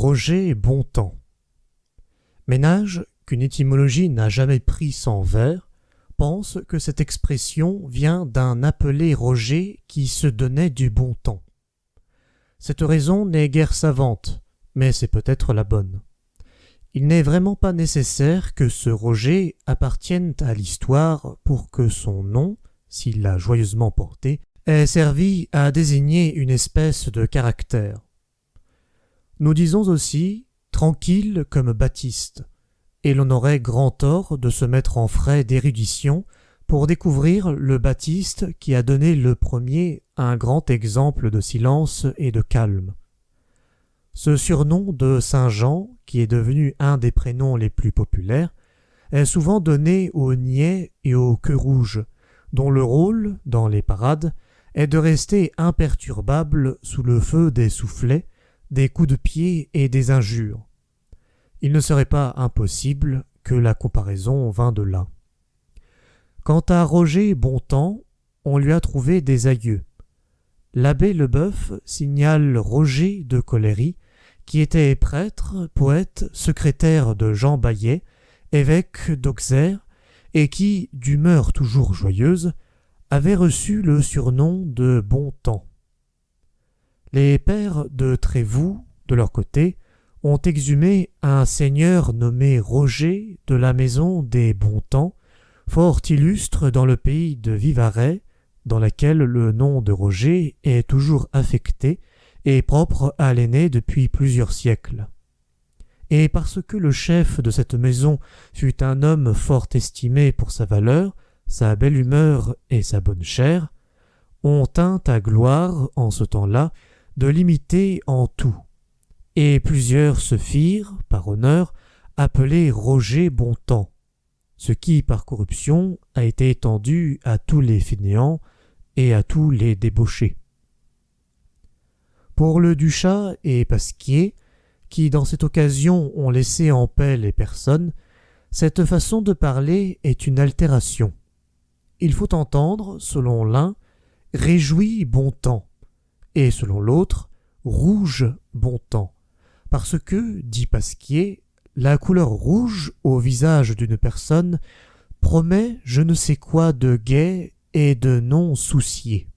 Roger Bontemps. Ménage, qu'une étymologie n'a jamais pris sans vers, pense que cette expression vient d'un appelé Roger qui se donnait du bon temps. Cette raison n'est guère savante, mais c'est peut-être la bonne. Il n'est vraiment pas nécessaire que ce Roger appartienne à l'histoire pour que son nom, s'il l'a joyeusement porté, ait servi à désigner une espèce de caractère. Nous disons aussi « tranquille comme Baptiste », et l'on aurait grand tort de se mettre en frais d'érudition pour découvrir le Baptiste qui a donné le premier un grand exemple de silence et de calme. Ce surnom de Saint Jean, qui est devenu un des prénoms les plus populaires, est souvent donné aux niais et aux queues rouges, dont le rôle, dans les parades, est de rester imperturbable sous le feu des soufflets, des coups de pied et des injures. Il ne serait pas impossible que la comparaison vînt de là. Quant à Roger Bontemps, on lui a trouvé des aïeux. L'abbé Leboeuf signale Roger de Colérie, qui était prêtre, poète, secrétaire de Jean Baillet, évêque d'Auxerre, et qui, d'humeur toujours joyeuse, avait reçu le surnom de Bontemps. Les pères de Trévoux, de leur côté, ont exhumé un seigneur nommé Roger de la maison des Bontemps, fort illustre dans le pays de Vivarais, dans laquelle le nom de Roger est toujours affecté et propre à l'aîné depuis plusieurs siècles. Et parce que le chef de cette maison fut un homme fort estimé pour sa valeur, sa belle humeur et sa bonne chère, on tint à gloire, en ce temps-là, de l'imiter en tout. Et plusieurs se firent, par honneur, appeler Roger Bontemps, ce qui, par corruption, a été étendu à tous les fainéants et à tous les débauchés. Pour le Duchat et Pasquier, qui dans cette occasion ont laissé en paix les personnes, cette façon de parler est une altération. Il faut entendre, selon l'un, « réjouis Bontemps » et selon l'autre, « rouge Bontemps », parce que, dit Pasquier, la couleur rouge au visage d'une personne promet je ne sais quoi de gai et de non soucié.